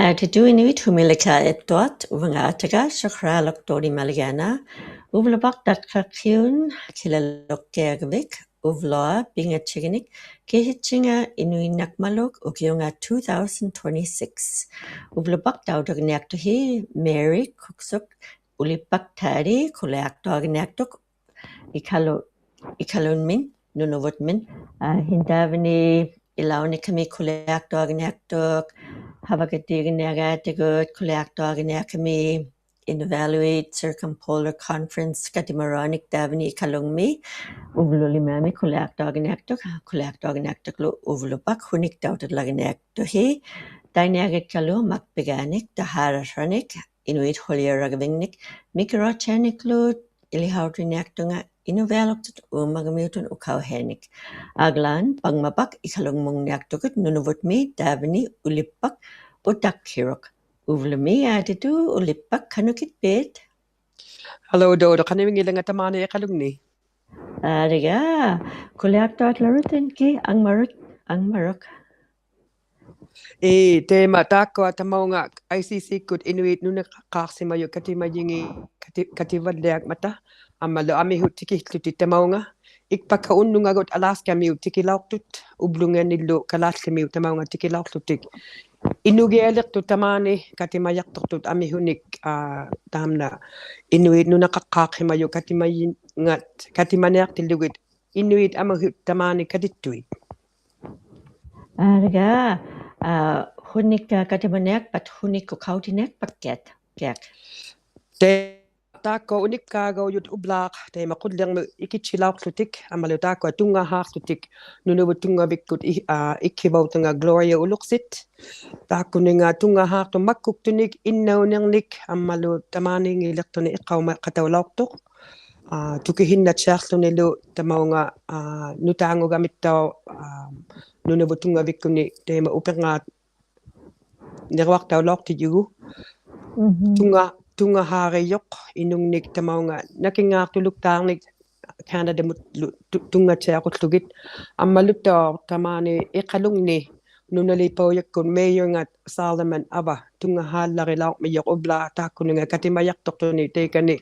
Tudu Inuvialuit Uvagut Dodie Malegana, Uvagut ᓴᖅကိᔮկauti지ᔪᑦ, ᓪᓗ 빙하치기닉 게히칭아 이누이낙말록 우기용아 2026. Uvagut daudagnaktuhi Mary Kuksuk Ulipaktari Kuleaktuagnaktuk ikalunmin nunuvutmin hindavani ilaunikami kuleaktuagnaktuk ᓴᖅကိᔮկauti지ᔪᑦ kuleaktuagnakami Inuvialuit Circumpolar Conference Katimaronik davani ikalungmi uvlulimami kuleaktuagnaktuk uvlupak hunik daudadlagnaktuhi dainagikalu makbiganik daharanik Inuit holiaragvingnik mikrochaniklut ilihautrinaktunga Inuvialuit ᓪᓗகுৎ ukauhenik aglan pangmabak ikalungmungnaktukut nunuvutmi davani ulipak utakhiruk uvlumi aditu ulipak kanukit bit. Hello Dodo, kaniming ilang atamana ikalungni. Ariga kuleaktuaglaritin ki ang maruk. Tema tako atamaunga ICC kut Inuit ᓄᕕഅᓗဣþ katimayingi kativalliak mata amalo amihut tikihluti tamaunga ikpaka unnungagot alaskamiut tikilauqtut ublunganillu kalaalimiut tamaunga tikilauqlutik Inuvialuit tamani katimayaqtortut amihunik tamna Inuit ᓄᕕઅᓗဣþ katimayingat katimaniaqtillugit Inuit amahut tamani katittuit. Ariga hunik katimaniak pat hunik kukautinek paket kiak. Tako unik kago yut ublaq te maqulliang ikitsilauqlutik amalu tako tungahaaqlutik nunuvutungavikkut ikkivautunga Gloria uluqsit takuninga tungahaaqtu makkuktunik innaunirnik amalu tamaningilertuni iqqauma qataulauqtuq tukihinnatsiarlunilu tamaunga nutaangugamittaa nunuvutungavikkuni teema upengaat nirwaqtaulauqtiyugu tungahaariyoq inungnik tamaunga nakingaartuluktaarnik Canada tungatsiaqullugit ammaluttaa tamani iqalungni nunalipauyakkun meeyungat Solomon ava tungahaallarilaarmiyoq ubla taakkuninga katimayaqtortuni teikani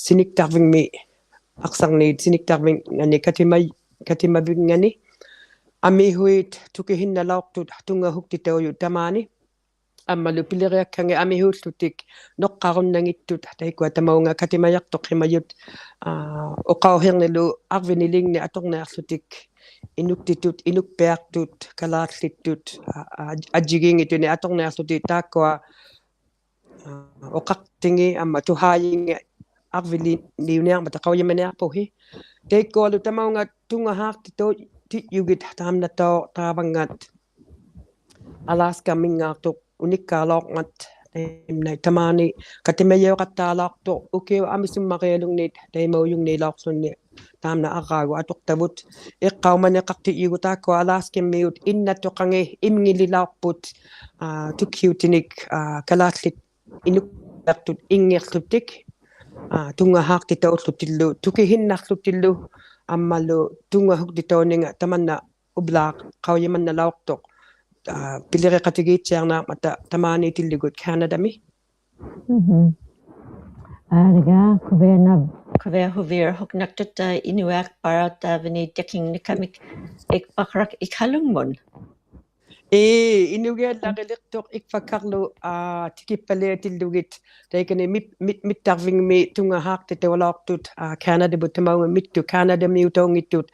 siniktarvingmi aqsarniit siniktarvingani katimavingani amihuit tukihinnalaortut tungahuktitauyu tamani ammalu pileriakkangi amihullutik noqqarunnangittut taikua tamaunga katimayaqtoqimayut oqauhirnilu arvinilingni atorniarlutik inuktitut inukpiartut kalaarlittut ajigingituni atorniarlutik taakkua oqartingi amma tuhaayingi arviliuniarmata qauyamaniarpuhi teikkualu tamaunga tungahaartitut tiyugit taamnattao taavangat Alaska mingaartuq unikkaaloorngat tamani katimayoqattaalaartu ukiu amisummarialungniit taimaujungniilaorlunni taamna arraagu atoqtavut iqqaumaneqarti iugutaakku Alaskimmiut innattoqangi imngililaarput tukhiutinik kalaallit inukkertut inngirlutik tungahaartitaulluttillu tukihinnarluttillu ammalu tungahuktitauninga tamanna ublaaq qauyamannalaortoq pileriqatigiitsiarnaarmata tamani tillugut Canadami. Ariga kuvea huvir huknaktut inuak paratavani tekingnikamik ikpaqrak ikhalungmun. Inuvialuit ikfakarlu tikippaleatillugit taikani mittarvingmi tungahaaqtitaualaortut Canada butamaunga mittu Canadamiutaungittut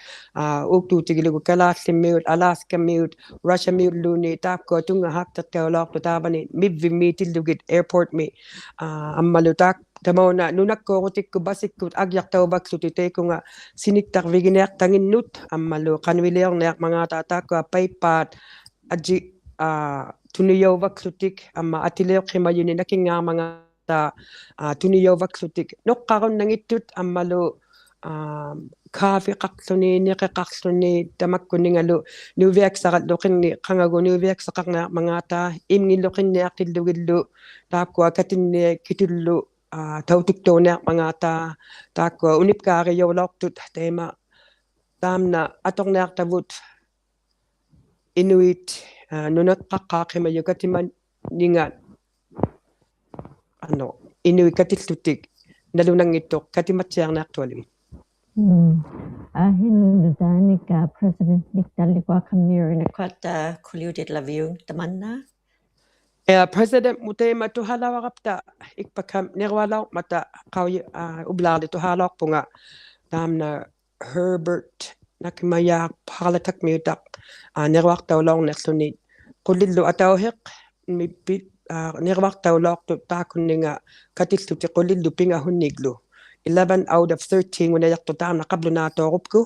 uktuutigilugu kalaallimmiut Alaskamiut Russiamiulluuni taakkua tungahaaqtitaualaortu taavani mivvimmiitillugit airportmi ammalu tamauna nunakkuurutikku basikkut agyartauvakluti teikunga siniktarviginiartanginnut ammalu qanuiliorniarmangaata taakkua paipaat aji tuniyovaklutik amma atileoqimayuni nakingaarmangata tuniyovaklutik noqqarunnangittut ammalu kaafiqarluni niqeqarluni tamakkuningalu nuviaksaralluqinni qangagu nuviaksaqarnaarmangata imngilluqinniartillugillu taakkua katinni kitullu tautuktuuniarmangata taakkua unipkaarijoulaortut teema taamna atorniartavut Inuit ᓄᕕᐊᓗဣథ katimaninga Inuvialuit nalunangittoq katimatsiarnaartualimi. Hinludanik President Nick Dalikuakamnirinakut kuliudit laviung tamanna. President mutema tuhalawaqapta ikpakam nerwalaaq mata qawi ublaarli tuhalaqpunga taamna Herbert nakmayaaq parlatakmiutaq nerwaqtaulornerluni qullillu atauheq mippit nerwaqtaulortu taakunninga katilluti qullillu pingahunniiglu 11 out of 13 unayaqtu taamna qablunaatoorupku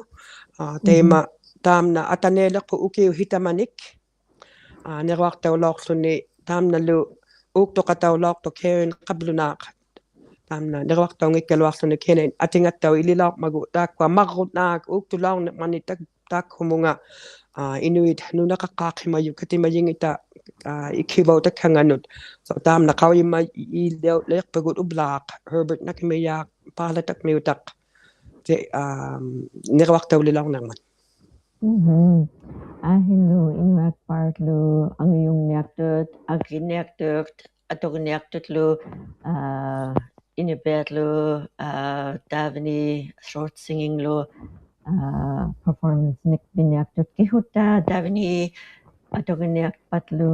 teema taamna ataneelerpu ukiu hitamanik nerwaqtaulorluni taamnalu uuktoqataulortu Karen qablunaaq taamna nerwaqtaungikkaluarluni kenen atingattau ililaarmagu taakwa marrutnaak uuktulaarnermani taakhumunga Inuit ᓄᕕਅᓗဣథ katimayingita ikivautakhanganut so taamna qawima ileerpagut ublaaq Herbert nakmayaaq parlatakmiutaq te nerwaqtaulilaarnerman. Hinlu inuak partlu angiyungniaqtut aginiaqtut atogniaqtutlu inibetlu davni short singinglu performance nik biniaqtut kihutta davni atogniaqpatlu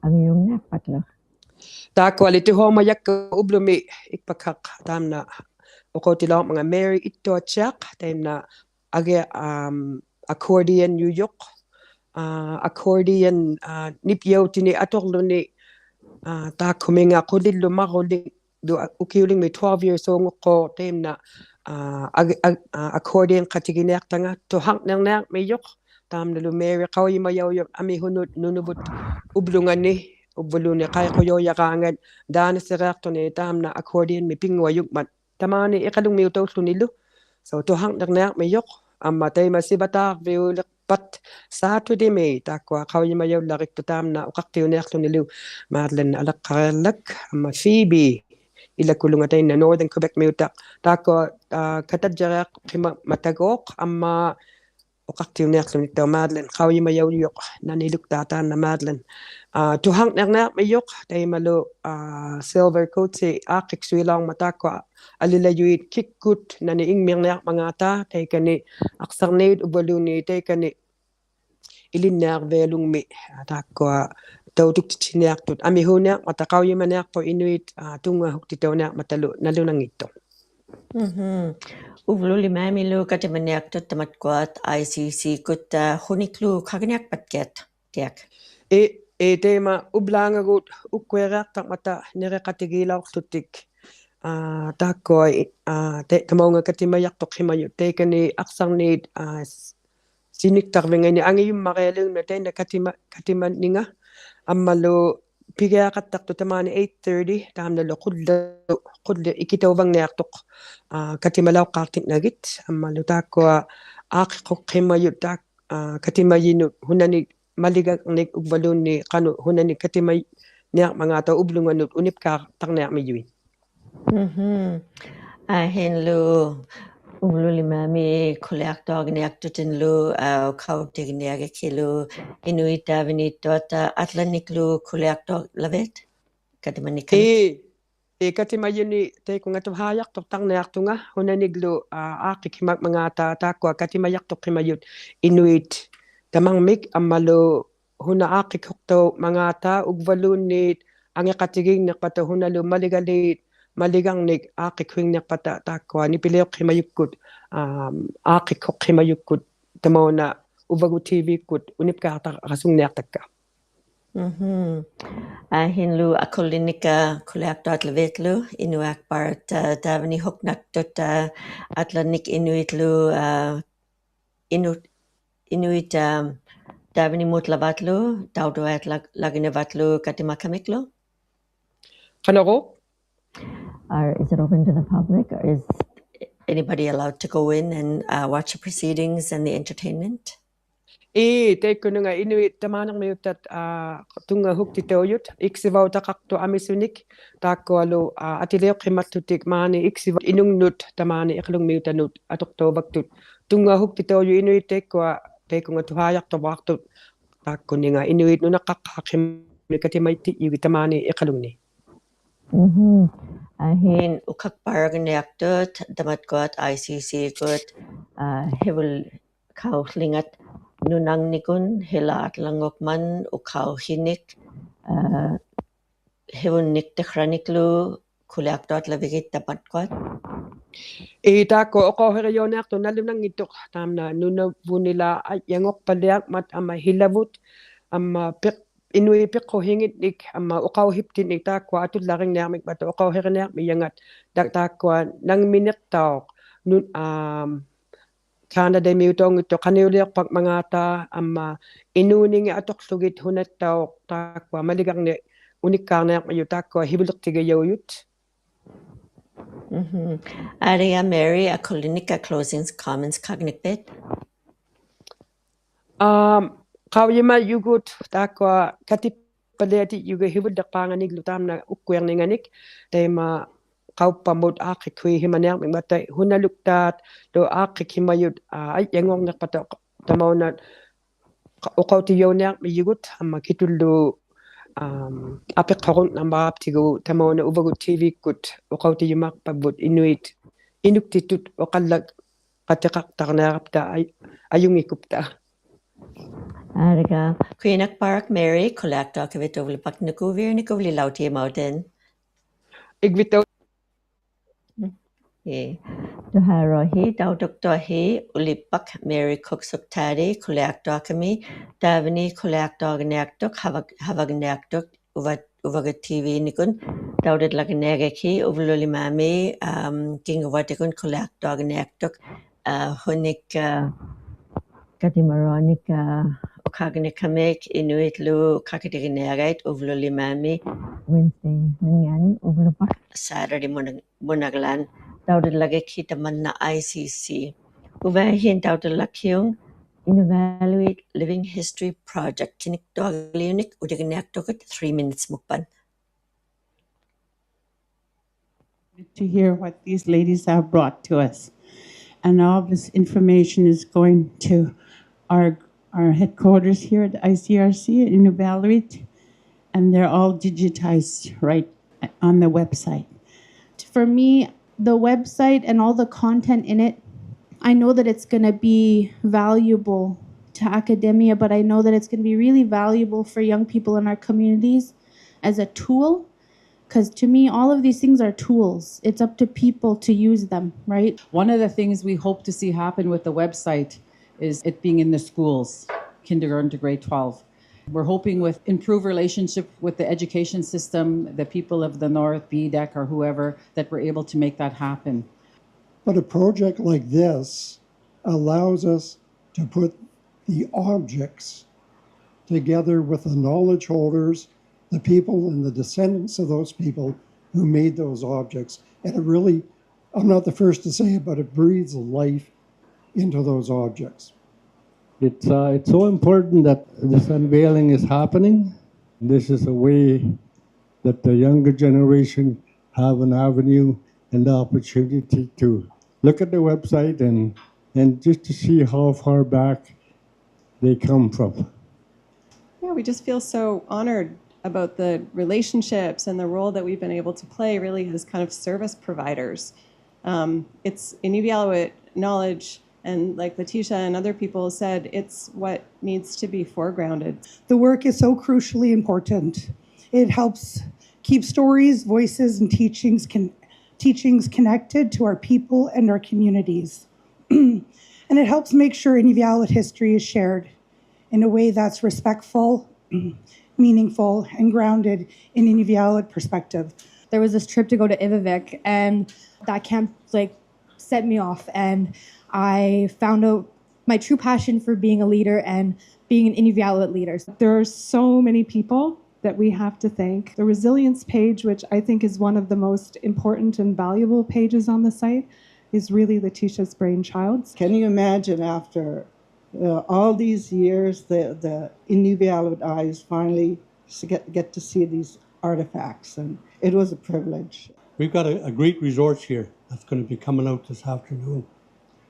angiyungniaqpatlu taakwa lituhomayak ublumi ikpakaq taamna uqutilaarmanga Mary ittuatsiaq taimna age accordion yuyuq accordion nipyautini atorluni taakhuminga qulillu maruli ukiuling 12 years ongoqqo taimna accordion qatiginiaqtanga tuharnernaaq miyuq taamnalu Mary qawimayauyu ami hunut nunuvut ublungani ubuluni qaiquyoyaqaangan daanaseriartuni taamna accordion mipinguayukmat tamani iqalungmiutaullunilu so tuharnernaaq miyuq amma teima sivataarviuleqpat saatudimi taakwa qawimayaullariqtu taamna uqartiuniarlunilu Madeline alaqqariallak amma Phoebe ilakulungatainna Northern Quebec miutaq taakwa katajjariaq qima matagooq amma uqartiuniarluniktaw Madeline qawimayaullioq naniluktaataanna Madeline tuharnernaaq miyuq taimalu silver coatsi aaqiqsuilaarma taakwa alilayuit kikkut nani ingmirniarmangata taikani aqsarniit ubaluni taikani ilinnaarvealungmi taakwa tautuktitiniartut ami huuniaq mataqawyimaniarpu Inuit tungahuktitauniarmatalu nalunangitto uvluli maamilu katimaniaqtut tamatkuat ICC kut huniklu qagniaqpatkiat tiak teema ublaangagut ukkueriartarmata nereqatigiilaorlutik taakwa tamaunga katimayartoq himayut taikani aqsarniit siniktarvingani angiyummarialungna taina katimanninga ammalu pigiaqattartu tamani 8:30 taamnalu qullu ikitauvangngiartoq katimalauqqaartiknagit ammalu taakwa aaqiqoq himayut taak katimayinut hunani maligarnik ubvalunni qanu hunani katimaniarmangata ublunganut unipkaartarniarmiyuin hinlu uvluli maami kuliaqtuagniaqtutinlu qautigniagakilu Inuit daviniittuat atlaniklu kuliaqtuaglavet katimanikani katimayuni teikungatuvhaajaqtortarniartunga hunaniglu aaqiqhimakmangata taakwa katimayartoqimayut Inuit tamangmik ammalu huna aaqiqortau mangata ugvalunniit angeqatigiinnerpata hunalu maligaliit maligarnik aaqiqhuingnerpata taakwa nipileoqhimayukkut aaqiqoqhimayukkut tamauna Uvagut TV kut unipkaartarasungniartakka hinlu akullinika kuliaqtuatlavetlu inuakpart davni huknaktut atlanik Inuitlu Inuit davni mutlavatlu tauduat laginavatlu katimakamiklu qanaro is it open to the public or is anybody allowed to go in and watch the proceedings and the entertainment teikununga Inuit tamanermiuttat tunga huktitauyut iksivautaqartu amisunik taakkualu atileoqqimallutik maani iksiva inungnut tamani iqlungmiutanut atortuuvaktut tunga huktitauyu Inuit teikkua teikunga tuhaajaqtorvaartut takko ni nga Inuit no nakakakim ᓿtiᕐ미উৎ tamani ikalungni. Hin ᓿᕗkëyaqauti지ᔪᑦ damatkuat ICC-gut hivul kauslingat nunangnikun hilaatlangokman ukauhinik hivunnik tekhraniklu kuliaqtuat lavigit damatkuat. Takko oqauheriunaaqtu nalunangittuq taamna nunavunila yangorpaliaq mat ama hilavut ama Inuit piqquhingitnik ama uqauhiptinik taakwa atullaringniarmik mat uqauheriniarmi yangat taakwa nangminiqtauq nun Canada-miutongittu qaniuliarpak mangata ama inuuningi atoqlugit hunattauq taakwa maligarni unikkaarniarmiyu taakwa hivulertigayaugut. Aria Mary akulinika closing comments kagnikbet. Qawyima yugut taakwa katipaleati yuga hivuldeqaanganiglu taamna ukkuerninganik taima qauppamut aaqqikkuihimaniarmik matta hunaluktaat lo aaqqikhimayut yangornerpata tamauna uqautigiuniarmi yugut amma kitullu apiqqarun namaaptigu tamauna Uvagut TV-kkut uqautigimaarpabbut Inuit inuktitut oqallak qatiqartarniarapta ayungikupta. Ariga Queenak Park Mary kuliaqtuakavit uvlipaknikuvir nikuvlilautimautin. Igvito Duharohi dauduktohi ulipak Mary Cooksuktari kuliaqtuakami davani kuliaqtuagniaqtuk havagniaqtuk Uvagut TV nikun dauditlagnegaki uvlulimami kinguvatikun kuliaqtuagniaqtuk hunik Katimaronik ukagnikamik Inuitlu kakitigineagait uvlulimami Wednesday nanyan uvlupak Saturday munaglan daudilagaki tamanna ICC uvahin daudilakyung Inuvialuit Living History Project tiniktuagliunik udigniaqtukut 3 minutes mukpan. To hear what these ladies have brought to us. And all this information is going to our headquarters here at ICRC at Inuvialuit, and they're all digitized right on the website. For me, the website and all the content in it, I know that it's going to be valuable to academia, but I know that it's going to be really valuable for young people in our communities as a tool. Because to me, all of these things are tools. It's up to people to use them, right? One of the things we hope to see happen with the website is it being in the schools, kindergarten to grade 12. We're hoping with improved relationship with the education system, the people of the North, BDEC or whoever, that we're able to make that happen. But a project like this allows us to put the objects together with the knowledge holders, the people and the descendants of those people who made those objects. And it really, I'm not the first to say it, but it breathes life into those objects. It's so important that this unveiling is happening. This is a way that the younger generation have an avenue and the opportunity to look at the website and just to see how far back they come from. Yeah, we just feel so honored about the relationships and the role that we've been able to play really as kind of service providers. It's Inuvialuit knowledge, and like Letitia and other people said, it's what needs to be foregrounded. The work is so crucially important. It helps keep stories, voices, and teachings connected to our people and our communities. And it helps make sure Inuvialuit history is shared in a way that's respectful, meaningful, and grounded in Inuvialuit perspective. There was this trip to go to Ivavik, and that camp set me off, and I found out my true passion for being a leader and being an Inuvialuit leader. There are so many people that we have to thank. The resilience page, which I think is one of the most important and valuable pages on the site, is really Letitia's brainchild. Can you imagine after all these years, the Inuvialuit eyes finally get to see these artifacts, and it was a privilege. We've got a great resource here that's going to be coming out this afternoon.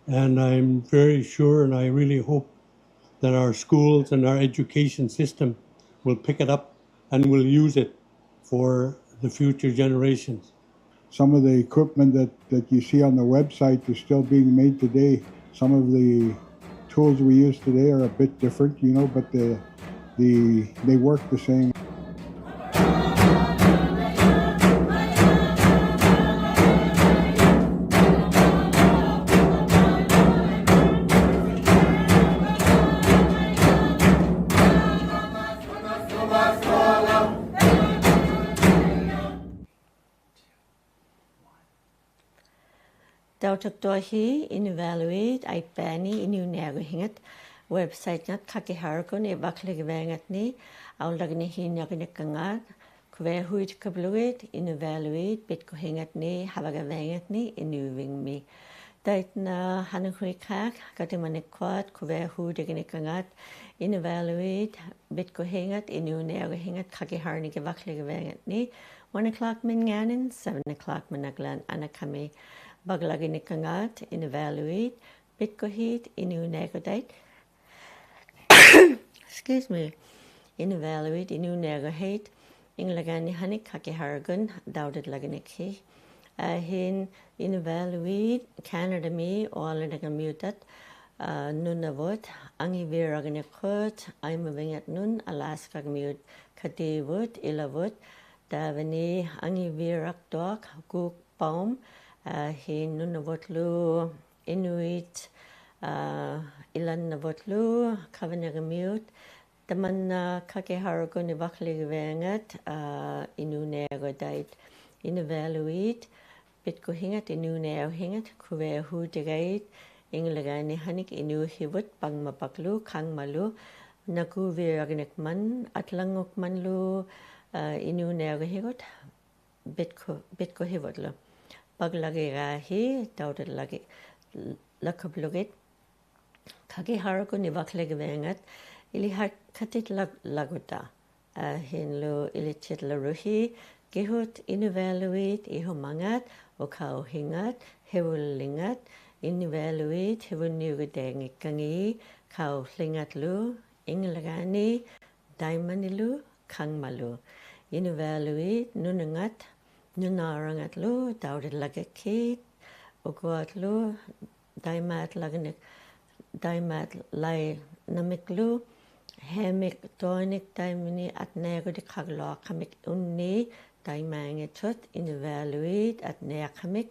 And I'm very sure, and I really hope that our schools and our education system will pick it up and will use it for the future generations. Some of the equipment that you see on the website is still being made today. Some of the tools we use today are a bit different, but they work the same. Dautaktohi Inuvialuit Pivalliajut Inuᕕഅᓗᐃథ website ngat kakiharkun ᓅᕕαk구ৎ ni aulagni hinyaginekkangat kuvehuit kabluit Inuvialuit bitkohingat ni havagavangat ni inuvingmi daitna hanuhuikak katimanekwat kuvehudiginekkangat Inuvialuit bitkohingat Inuᕕഅᓗᐃథ kakiharni gevakligavangat ni 1 o'clock minganin 7 o'clock managlan anakami baglaginekkangat Inuvialuit bitkohit Inuᕕഅᓗᐃథ excuse me Inuvialuit Inuᕕഅᓗဣథ inglagani hanik kakihargun daudit laginekhi hin Inuvialuit Canada mi ᓪᓛskuৎ ᓄᕕᓗ ᓪᕕഅᓗ ᓪᕗ nun Alaska miut kativut ilavut davani ᓪᕗअᓗ guk baum hin ᓄᕕᓗ Inuit ilanavotlu ᓪᕗ tamanna kakihargun ivakligavangat Inuᕕஅᓗဣథ Inuvialuit bitkohingat Inuᕕஅᓗဣథ kuvehudigait inglagani hanik inuhivut pangmapaklu kangmalu nakuviagnekman atlangokmanlu Inuᕕஅᓗဣథ bitkohivutlu baglagigahi daudet lagi lakablugit kakihargun ivakligavangat ilihat katit laguta hinlu ilichit laruhi gihut Inuvialuit ihumangat ukauhingat hewulingat Inuvialuit hewuniugadengikangi kauhlingatlu inglagani daimanilu kangmalu Inuvialuit nunangat nunarangatlu daudet lagakit uguatlu daimat laganik daimat lai namiklu hemik toinik daimini atnegodik haglo kamik unni daimangetut Inuvialuit atneakamik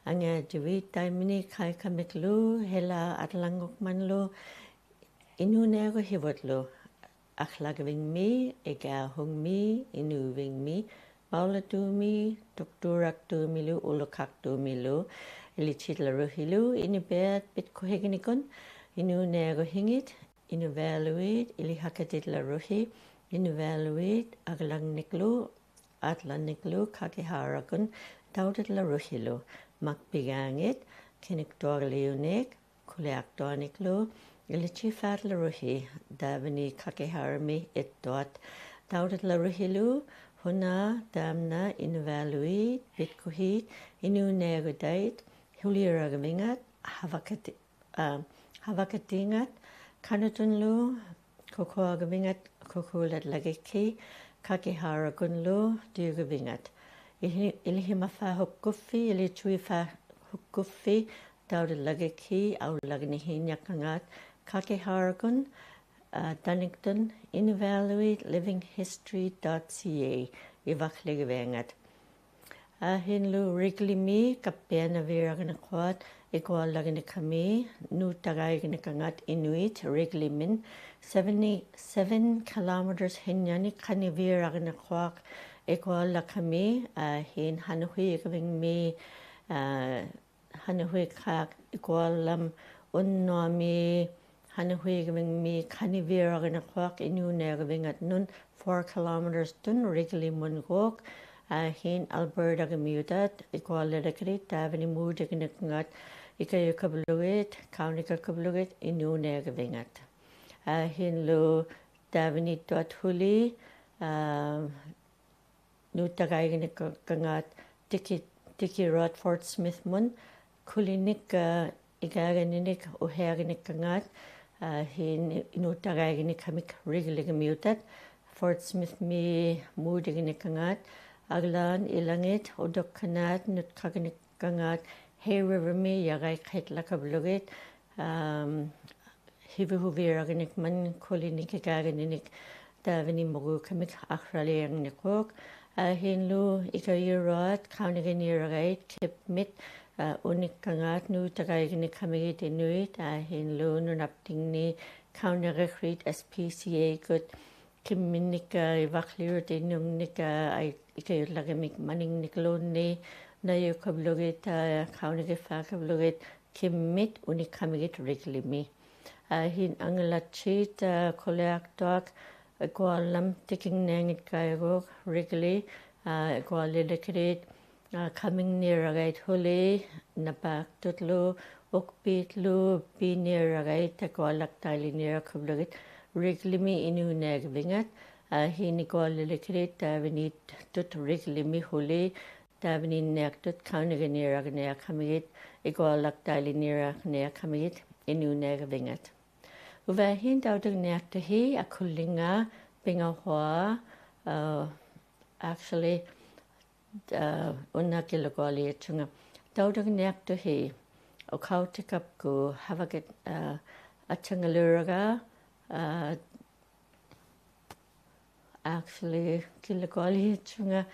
angajuit daimini kai kamiklu hela atlangokmanlu Inuᕕഅᓗဣthlu akhlagvingmi egahungmi inuvingmi paulatumi tuk-turak-tumilu ulukak-tumilu ilichitlaruhilu inibet bitkohiginikun Inuᕕഅᓗဣథ Inuvialuit ilihakatitlaruhi Inuvialuit aglangniklu atlaniklu kakiharakun dauditlaruhilu makbigangit kiniktorliunik kuliaktoniklu ilichifatlaruhi davani kakiharmi ittot dauditlaruhilu huna damna Inuvialuit bitkohit Inuᕕഅᓗဣథ huliragavingat havakatingat kanutunlu kokoagavingat kokulat lagiki kakiharagunlu dugavingat ilihimafa hukkufi ilichuifa hukkufi daudet lagiki aulagnihinyakangat kakiharagun Dunnington Inuvialuit livinghistory.ca ivakligavangat hinlu riglimi kapianaviraganakwat ikualaganakami nutagayaganakangat Inuit riglimin 77 kilometers hinyani kaniviraganakwak ikualakami hin hanuhigavingmi hanuhigak ikualam unnoami hanuhigavingmi kaniviraganakwak Inuᕕഅᓗဣథ nun 4 kilometers dun riglimungok hin Alberta gamutat ikualadakrit davani mudagnakngat ikayukabluit kaunikakabluit Inuᕕअᓗဣథ hin lu davani huli nutagayagnakangat Dickie Rodford Smith mun kulinik igaganinik uherganakangat hin inuuttagaaginikamik rigiligamiutat Fort Smith mi muudiginikkangaat aglaan ilangit udokkanaat nutkaginikkangaat Hay River mi yagaiqhitlakablugit hivihuvieraginikman kulinikikaagininik Davini Mogukamik Achraliangnikok, Hinlu Ikayurat, Kauniganiragait, Kipmit, Unikangat, Nu Tagaiginikamit Inuit, Hinlu Nunaptingni, Kaunagakrit, SPCA, good Kiminika, Vaklir, Dinungnika, Ikayulagamik, Manning Nikloni, Nayukablugit, Kaunagafakablugit, Kimmit, Unikamit, Riglimi. Hin Angelachit, Koleaktok, Equalam taking nangit kairog regularly, equalidicate, coming near a right holy, napak tutlu, okpitlu, be near a right, equalactile near a kubligate, regularly inu nagvingat, he equalidicate, tavinit tut regularly holy, tavini nectut, counting near a near coming, equalactile near a near coming, inu nagvingat. Uvahin daudang nektahi akulinga pingahwa actually unakilagwali chunga daudang nektahi okautikapku havaget achangaluraga actually kilagwali chunga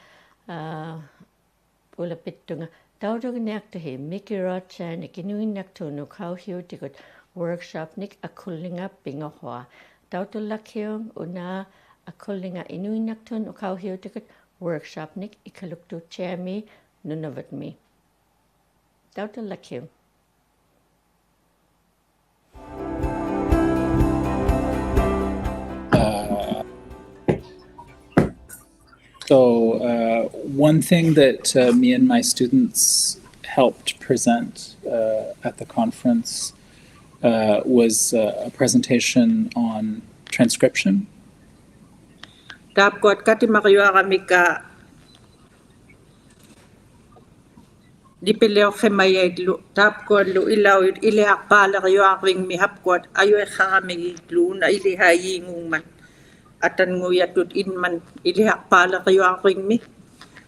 ulapitunga daudang nektahi mikirachan ikinuin nektunu kauhiu tigut workshop nik akulinga pingahwa. Tautulakiong una akulinga inuinaktun ukauhiu ticket workshop nik ikaluktu chami nunavatmi. Tautulakiong. So one thing that me and my students helped present at the conference was a presentation on transcription. Tapos kati makiyuaramika di ᓕᓗᒃᓗïþ tapos lu ilawit iliakpalakiyuaring mihapkot ayo khamiglu na ilihayinguman atan nguyatut inman iliakpalakiyuaring mi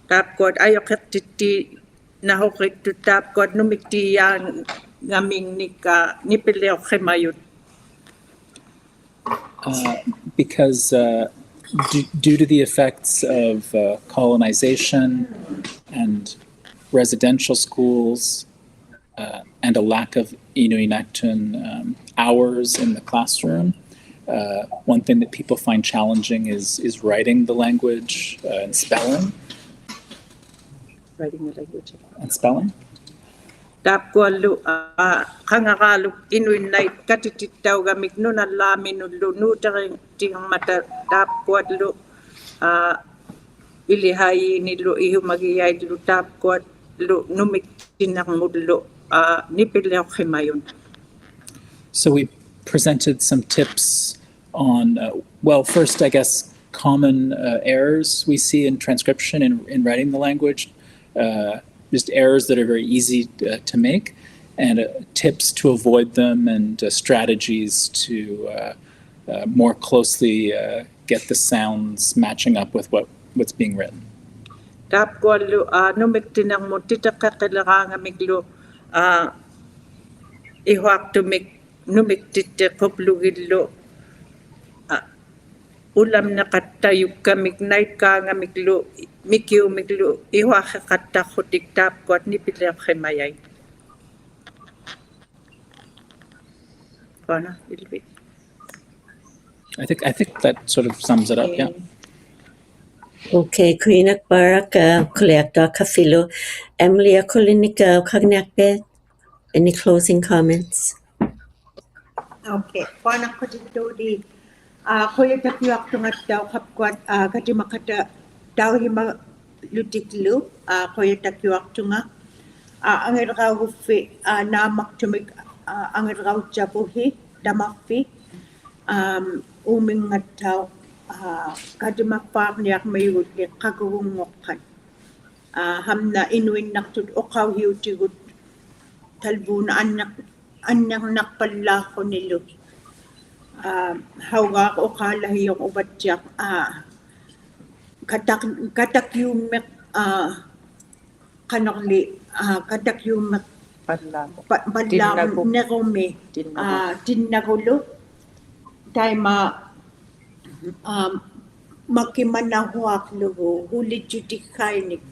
tapos ayo katitti nahokit tapos numiktiyan ngaming nika ni ᓕᓗᒃᓗïþ. Because due to the effects of colonization and residential schools and a lack of Inuinnaqtun hours in the classroom, one thing that people find challenging is writing the language and spelling. Writing the language and spelling. Tapos kangakaluk Inuinnaqtun katititaw gamik nun alamin lu nutering ting mata tapos lu ilihayi ni lu ihumagiyay lu tapos lu numiktinang mudlo ni ᓕᓗᒃᒗ. So we presented some tips on, well, first, I guess, common errors we see in transcription in writing the language. Just errors that are very easy to make, and tips to avoid them, and strategies to more closely get the sounds matching up with what's being written. Tapos numiktinang mo titakakilanga miglo ihwaktumik numiktite koplugidlo ulam na katayuk kamik night ka nga miglo mikiu miglo ihwakakatta khutik tapos ni ᓕᓗᒃᒗ. I think that sort of sums it up. Yeah. Okay, Kuinak Barak, Kolekta Kafilo, Emily Akolinik Kagnakbet. Any closing comments? Okay, panak ko Dodie. Koya takiwak tungat daw kapkwat kati makata daw hima lutiklu koya takiwak tunga ang raw hufi namak tumig ang raw jabuhi damafi uming ngataw kati makpak niyak mayud kagungokkan hamna Inuinnaqtun okaw hiutigut talbuna anyang nakpallako nilo hawak o kalahiyong ubatyak katakyumek kanakli katakyumek badlam negome tinnagulo taima makimanahuak lugo hulit jutikainik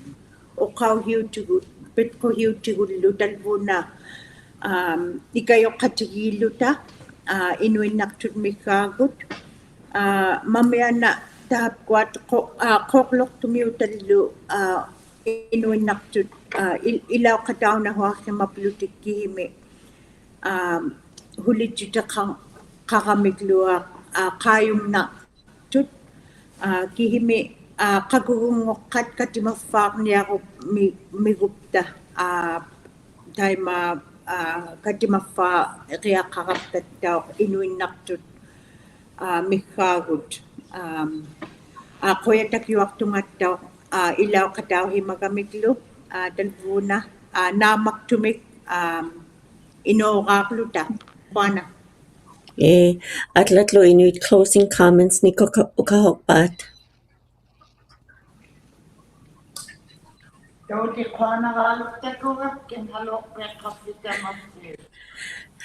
o kauhiutigut petkohiutigullu talbuna ikayo katigiluta ᓄᕕഅᓗ이థ ᓕᕗ귄 ᒪᓕคึ나 tahapkuat ᓿᓿoktumiutallu ᓄᕕअᓗiథ ilaw katauna huakimaplutikihimi hulitjutakang kakamikluak kayumna tut kihimi kagugungokkat katimaffaaq niaqu migupta taima katimaffa qiaqaqaptattauq ᓄᕕअᓗiథ mikkaagut qoyatakiuartungattauq ilaw katauhimagamiklu talvuna naamaktumik inooqaaqluta Juana. Atlatlo Inuit closing comments ni ukahokpat.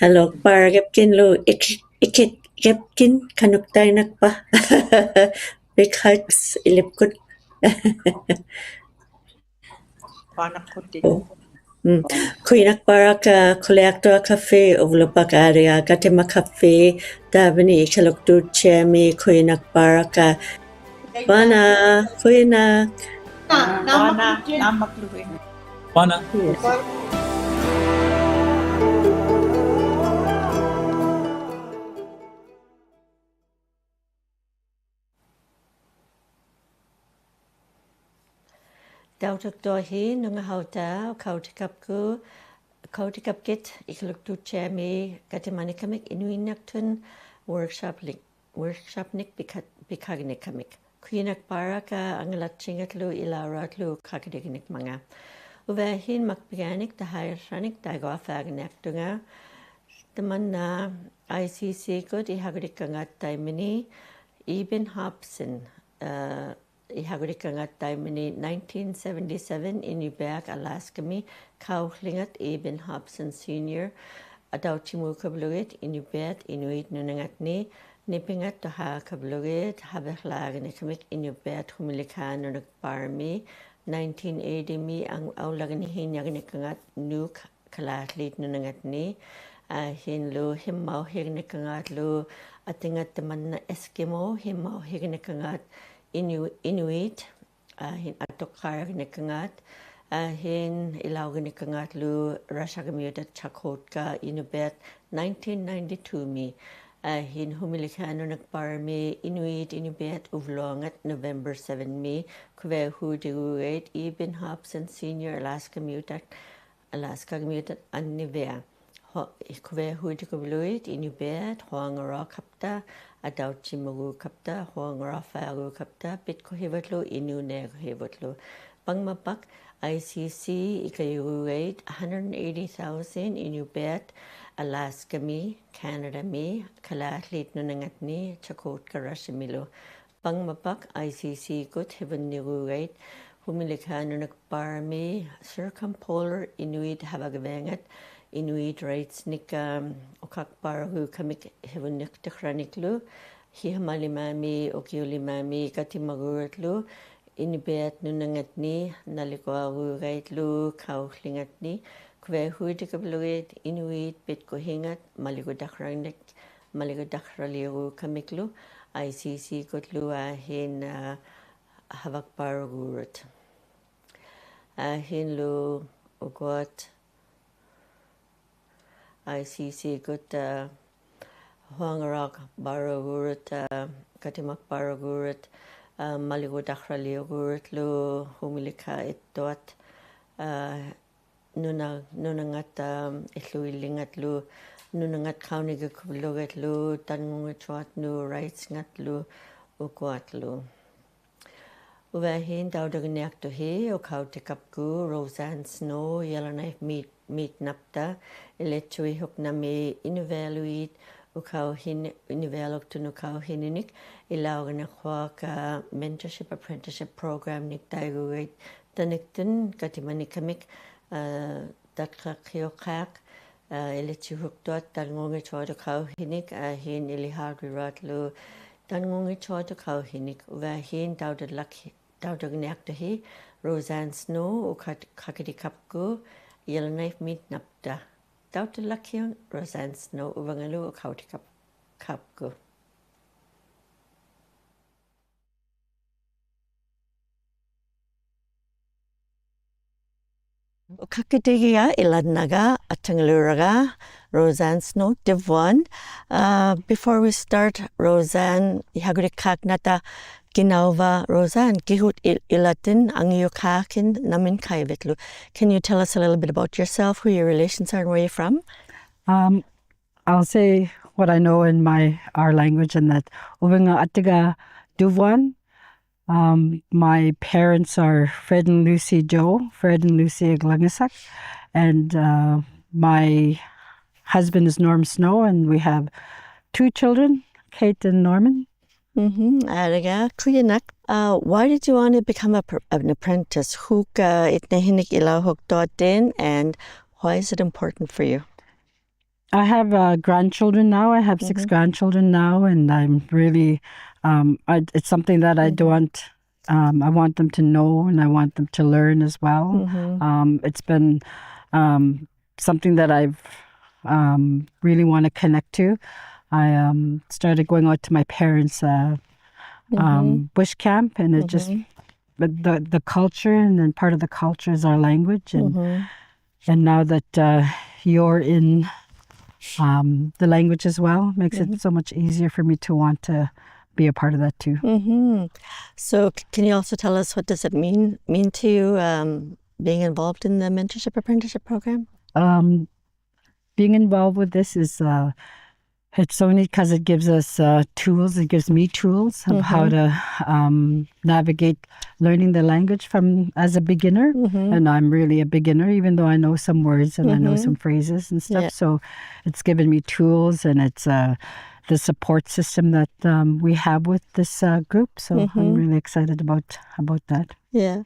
Halok paragapkin lo ikit gapkin kanuktainak pa. Big hugs ilipkut. Kuinak paraka kolektor cafe ovlopak area katima cafe davani kaloktu chemi kuinak paraka Bana kuinak Juana. Dautukdohi nungahauta kautikapkit ikaluktu chemi katimanikamik ᓄᕆഅᓗiథ workshopnik bikagnikamik kuinak paraka angalatchingatlu ilaratlu kakadiginik mga uvahin makbiganik tahayranik dagofagneaktunga tamanna ICC gut ihagrikangat taimini Ibn Hobson ihagrikangat taimini 1977 Inuvialuit Alaskami kauhlingat Ibn Hobson Senior adauchimukablugit Inuvialuit Inuit nunangatni nipingat toha kablugit habechlagnikamik Inuvialuit humilikanunag parmi 1980 mi ang aulagnihinyagnikangat nuk kalatlit nunangatni hinlu himmauhignikangat lu atingat taman na Eskimo himmauhignikangat Inuit hin atokkaragnikangat hin ilawgnikangat lu ᓴᓅကိᔮկauᑎ지ᔪᑦ chakotka Inuvialuit 1992 mi hin humilikanunag parmi Inuit Inuvialuit uvlongat November 7 mi kuvehudigugait Ibn Hobson Senior Alaskamiutat annivea kuvehudigubluit Inuvialuit ᓄᕐᓗkapta adauchimugu-kapta ᓄᕐᓗfagu-kapta pitkohivatlu inunegohivatlu pangmapak ICC ikayugugait 180,000 Inuvialuit Alaskami Canada mi kalatlit nunangatni chakotka Russiamilu pangmapak ICC gut hivanigugait humilikanunag parmi circumpolar Inuit habagavengat Inuit rights nika okakparagu kamik hivunik tikhraniklu hihamalimami okiulimami katimaguratlu Inuvialuit nunangatni nalikuagugaitlu kauhlingatni kuvehudigabluit Inuit pitkohingat maligodakhraligu kamiklu ICC kutlu ahin havakparagurat ahin lu ugot ICC gut huangarak baragurat katimak baragurat maligodakhraligurat lu humilika ittot nunangat itluilingatlu nunangat kaunigakublugatlu tangungatwatnu rights ngatlu ukwatlu uvahin daudagniaktuhi okautikapku Roseanne Snow Yellowknife meat napta elechui huknami Inuvialuit ukauhin Inuvialuit ukauhininik ᓄᕕഅᓗᐃþ mentorship apprenticeship program nik taiguit taniktin katimanikамik ᓵᓅꒃᓮ ᓿ티ᕐᒥ우ٿ ᓵᓅᕗ구ৎ ukauhinik hin ᓿஹāⵔ귀ᔮკauᑎ지ᔪᑦ ᓵᓅᕗ구ৎ ukauhinik uvahin ᓿtiᕐᒥ우ٿ ᓄᕕഅᓗᐃþ ᓄᕕᒃᓮ ᓿtiᕐᒥ우ٿ napta ᓿtiᕐᒥ우ٿ ᓄᕕஅᓗᐃþ ᓄᕕᒃᓮ Ukakitigia iladnaga atangluraga Roseanne's note div 1. Before we start, Roseanne ᓴᖅကိᔮկauṭa ginauva Roseanne gihut ilatin angiyukakin namin kaivetlu. Can you tell us a little bit about yourself, who your relations are, and where you're from? I'll say what I know in our language, and that Uvagat atiga duvan. My parents are Fred and Lucy Joe, Fred and Lucy Aglangasak, and my husband is Norm Snow, and we have 2 children, Kate and Norman. Why did you want to become an apprentice? And why is it important for you? I have grandchildren now. I have 6 grandchildren now, and I'm really, it's something that I want them to know, and I want them to learn as well. It's been something that I've really want to connect to. I started going out to my parents' bush camp, and it just, the culture, and then part of the culture is our language, and now that you're in the language as well, makes it so much easier for me to want to be a part of that too. So can you also tell us, what does it mean to you, being involved in the mentorship apprenticeship program? Being involved with this is it's so neat because it gives us tools. It gives me tools of how to navigate learning the language as a beginner. And I'm really a beginner, even though I know some words and I know some phrases and stuff. So it's given me tools, and it's the support system that we have with this group. So I'm really excited about that. Yeah.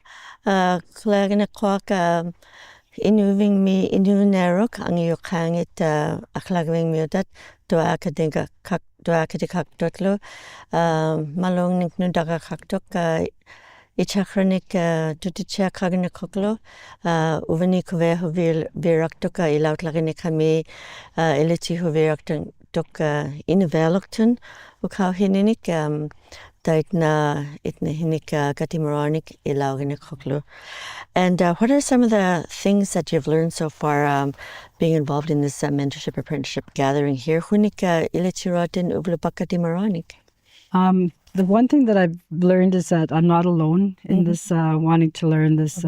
Inuvialuit Pivalliajut ᓄᕕăkatiᔮკauṭi지ᔬᓅ ᓄᕕᒃᓮ ᓿtiᕐᒥ우ٿ ᓿtiᕐᒥuthlu ᓄᕕᒃᓮ ᓿtiᕐᒥuth ᓿtiᕐᒥuθ Inuvialuit ukauhininik ᓿtiᕐᒥuث. And what are some of the things that you've learned so far being involved in this mentorship apprenticeship gathering here? The one thing that I've learned is that I'm not alone in this wanting to learn this,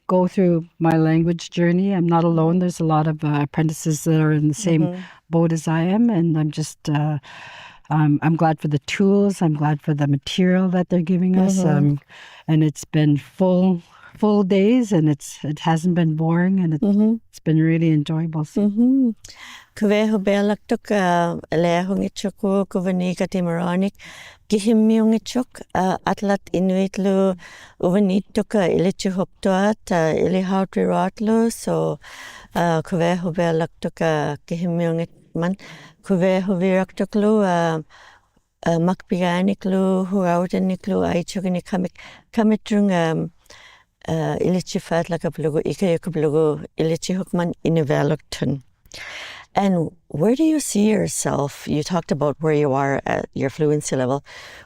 go through my language journey. I'm not alone. There's a lot of apprentices that are in the same boat as I am, and I'm just I'm glad for the tools. I'm glad for the material that they're giving us, and it's been full days, and it hasn't been boring, and it's been really enjoyable. ᓄᕕᒃᓮ ᓿtiᕐᒥuthku ᓿtiᕐ미uث ᓿtiᕐ미uث atlat inuitlu ᓿtiᕐ미uث ᓿtiᕐ미uث ᓿஹār귀ᔮკauṭi지ᔪথ. So ᓿtiᕐ미uث ᓿtiᕐ미uث man ᓿtiᕐ미uث makpiganiklu huaudaniklu aichuginik kamitrung ᓿtiᕐ미uth ᓿtiᕐ미uث Inuvialuit. And where do you see yourself? You talked about where you are at your fluency level.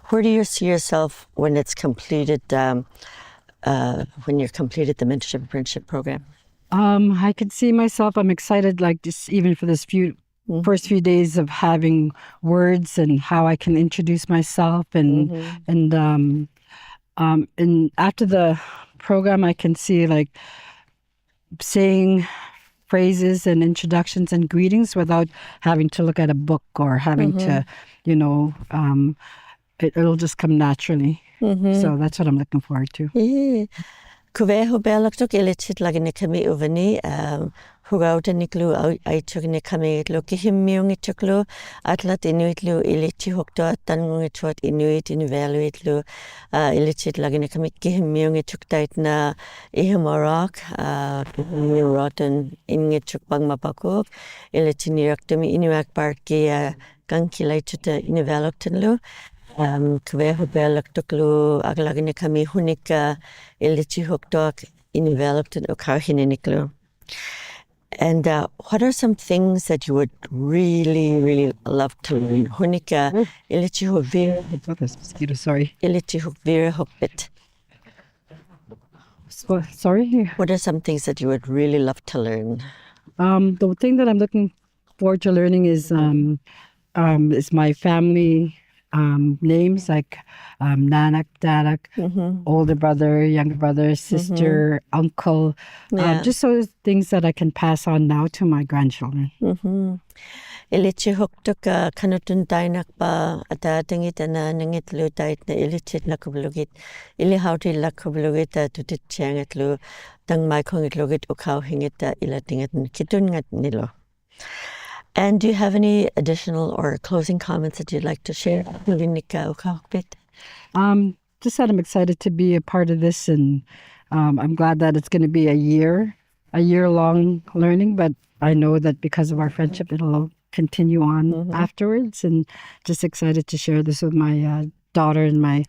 Where do you see yourself when it's completed, when you're completed the mentorship apprenticeship program? I could see myself. I'm excited, like just even for this first few days of having words and how I can introduce myself, and after the program, I can see like saying phrases and introductions and greetings without having to look at a book or having to, it'll just come naturally. So that's what I'm looking forward to. ᓿtiᕐ미uth ᓿtiᕐ미uth hugauteniklu aichugni kamigitlu ᓿ땗ᒥ우ᓗ atlat inuitlu ilichihukto tangungichuat inuit Inuvialuitlu ilichit lagini kamik ᓿ땗ᒥ우ᓗ taitna ihimorok ᓿ땗ᒥ우ᓗ ingichuk pagmapakuk ilichinirakdumi inuakbarkia kankilaichuta Inuvialuktanlu kvehubealaktuklu aglagini kami hunika ilichihuktok Inuvialuktan ukauhininiklu. And what are some things that you would really, really love to learn? Hunika Sorry. ᓿ땗ᒥ우ᓗ. Sorry? What are some things that you would really love to learn? The thing that I'm looking forward to learning is my family names, like nanak, dadak, older brother, younger brother, sister, uncle. Just so things that I can pass on now to my grandchildren. Ilichihuktuk kanutun tainakpa atatingitana ningitlu taitna ilichit lakublugit ilihauti lakublugit tutitchangitlu tangmaikongitlugit ukauhingita ilatingitan kitungat nilo. And do you have any additional or closing comments that you'd like to share? Just that I'm excited to be a part of this, and I'm glad that it's going to be a year-long learning, but I know that because of our friendship, it'll continue on afterwards, and just excited to share this with my daughter and my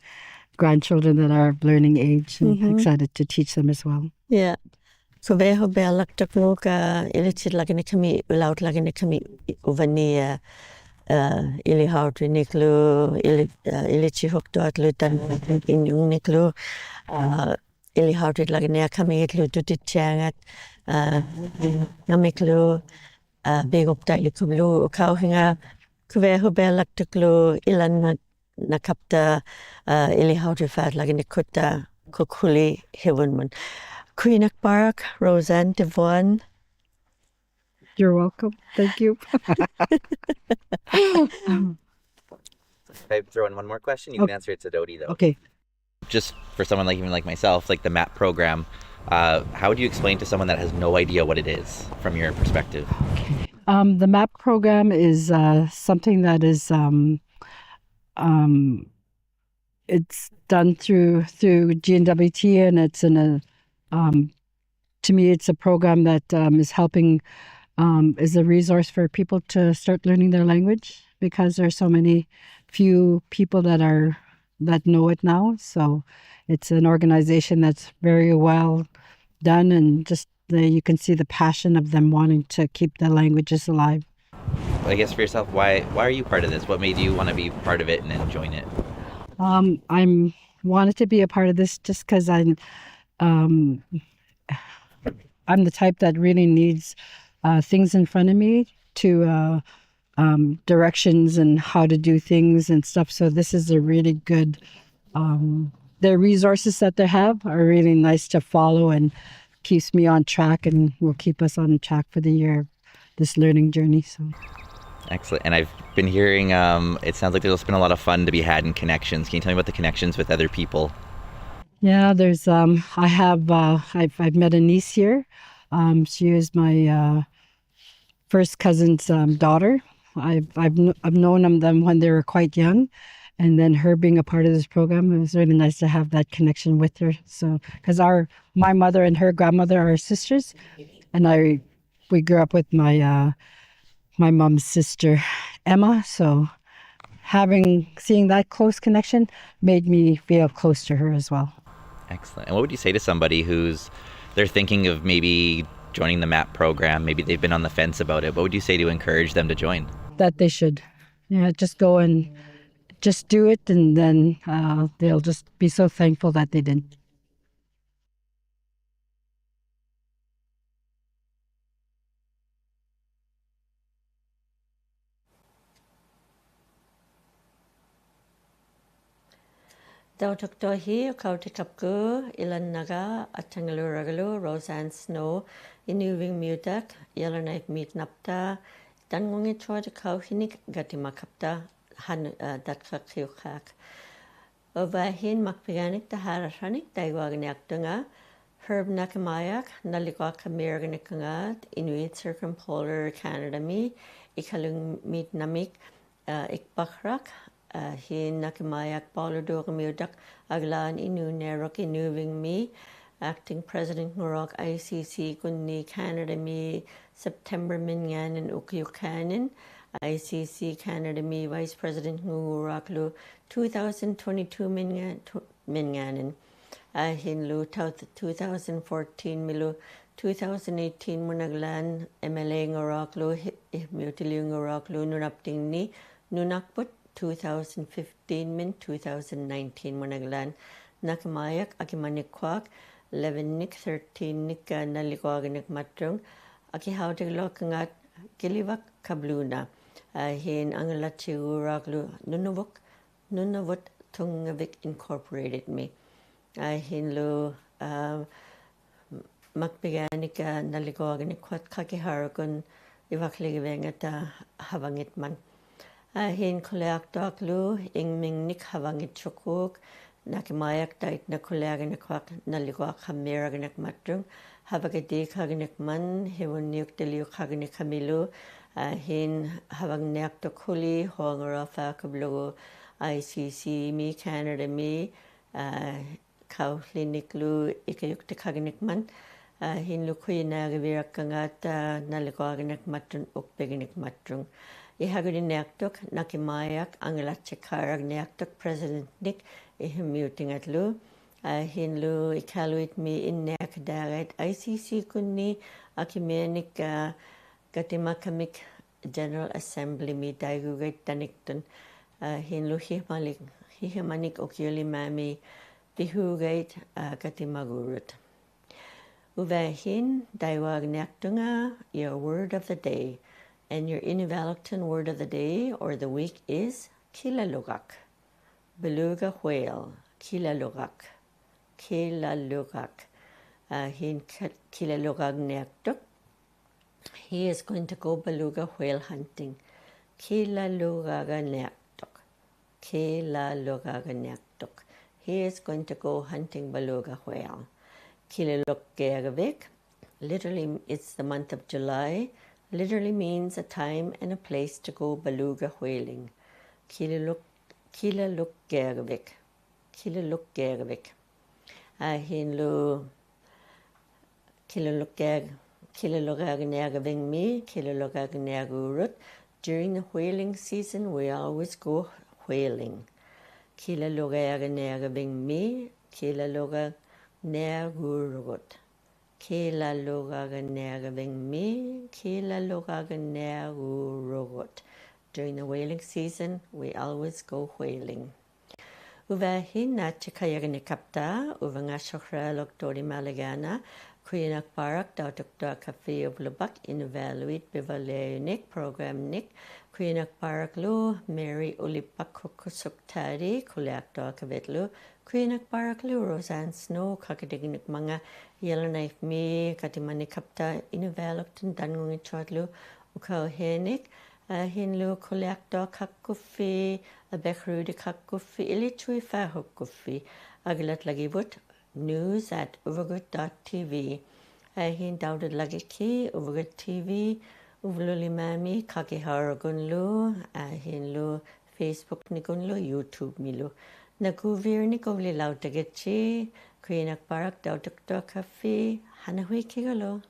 grandchildren that are of learning age, and excited to teach them as well. Yeah. So vehubealaktuklu ilichit lagini kami ulaut lagini kami uvani ilihautriniklu ilichihuktoatlu tanungniklu ilihautrit lagini kami itlu tutitchangat namiklu bigupta ilikublu ukauhinga vehubealaktuklu ilan nakapta ilihautrifat lagini kutta kukhuli hivunmun. Queen Barak, Roseanne Devon. You're welcome. Thank you. If I throw in one more question, you can answer it to Dodie, though. Okay. Just for someone even like myself, like the MAP program, how would you explain to someone that has no idea what it is from your perspective? The MAP program is something that is it's done through GNWT, and it's in a to me, it's a program that is helping, is a resource for people to start learning their language, because there are so few people that know it now. So it's an organization that's very well done, and just you can see the passion of them wanting to keep the languages alive. I guess for yourself, why are you part of this? What made you want to be part of it and join it? I wanted to be a part of this just because I'm the type that really needs things in front of me to directions and how to do things and stuff. So this is a really good, the resources that they have are really nice to follow and keeps me on track and will keep us on track for the year, this learning journey. So. Excellent. And I've been hearing, it sounds like there's been a lot of fun to be had in connections. Can you tell me about the connections with other people? Yeah, there's I've met a niece here. She is my first cousin's daughter. I've known them when they were quite young, and then her being a part of this program, it was really nice to have that connection with her. So, because my mother and her grandmother are sisters, and we grew up with my mom's sister Emma. So, seeing that close connection made me feel close to her as well. Excellent. And what would you say to somebody they're thinking of maybe joining the MAP program, maybe they've been on the fence about it? What would you say to encourage them to join? That they should. Yeah, just go and just do it, and then they'll just be so thankful that they did. Dautuktohi kautikapku ilannaga atangaluragalu Roseanne Snow Inuvialuit Pivalliajut tangungichuat kauhinik gatimakapta datkakhiukak. Ovahin makpiganik taharashanik daigwagniaktunga Herb nakamayak naligwak kamirganikangat Inuit Circumpolar Canada mi ikalung mit namik ikbakrak hin nakamayak ᓪᓪᓕഅᓪyd aglan ᓄᕕഅᓗïþ mi Acting President Ngurok ICC kunni Canada mi September minganin ukyukanin ICC Canada mi Vice President Ngurok lu 2022 minganin hinlu 2014 milu 2018 munaglan MLA Ngurok lu ᓿ뒵뮤tilyu Ngurok lu nunapting ni ᓿᕗᒃᑯත් 2015 min 2019 munaglan nakamayak akimanikwak 11 nik 13 nik naligwaganik matrung akihawtiglok ngat kilivak kabluna hin angalatsigurok lu ᓿᕗᒃ Tungavik Incorporated mi hin lu makbiganik naligwaganik kwat kakiharakun ivakligivengat havangit man hin kuleaktok lu ingming nik havangit chukuk nakimayak dait na kuleaganik kwak naligwak hamiraganik matrung havagadik haganik man hiwanyuk diliyuk haganik hamilu hin havagniak tukuli hoangarafa kablugu ICC mi Canada mi kaulinik lu ikayuk haganik man hin lu kuyinagavirak kangat naligwaganik matrung ukbeginik matrung ihagudi neaktok nakimayak angalatchikarag neaktok President Nick ihmutingat lu hin lu ikaluit mi innek dagat ICC kunni akimenik gatimakamik General Assembly mi daigugat tanikton hin lu hihamanik okyuli mami dihugait gatimagurut uvahin daiwag neaktunga your word of the day. And your Inuvialuit word of the day or the week is kilalugak. Beluga whale. Kilalugak. Kilalugak. Hin kilalugag neaktuk. He is going to go beluga whale hunting. Kilalugaga neaktuk. Kilalugaga neaktuk. He is going to go hunting beluga whale. Kilalugagavik. Literally, it's the month of July. Literally means a time and a place to go beluga whaling. Kilalugagavik. Kilalugagavik. Hinlu kilalugagagaving mi, kilalugagagurut. During the whaling season, we always go whaling. Kilalugagagaving mi, kilalugagagurut. Kilalugagagaving mi, kilalugagagurut. During the whaling season, we always go whaling. Uvahin natchikayaganekapta, uvangashokhralok Dodie Malegana, Kuyanak Barak, Dr. Cafe of Lubak, Inuvialuit Pivalliajut program Nick, Kuyanak Barak Lu, Mary Ulipak Kukusuktari, Kuleak Kavetlu, Kuyanak Barak Lu, Roseanne Snow, Kakadiginik Manga, Yellow Knife Me, Katimanikapta, Inuvialuit Dangungi Chotlu, Ukau Henik, Hinlu Kuleak Kakufi, Abekrudi Kakufi, Ilichui Fahukufi, Agilat Lagivut. News at Uvagut.tv. Hin Dowded Lagiki, Uvagut TV, Uvlulimami, Kakiharagunlu, Hinlu, Facebook Nigunlu, YouTube Milu. Naguvir Nikovli Lautagetchi, Kuyanak Barak, Dr. Kafi, Hanahui Kigalo.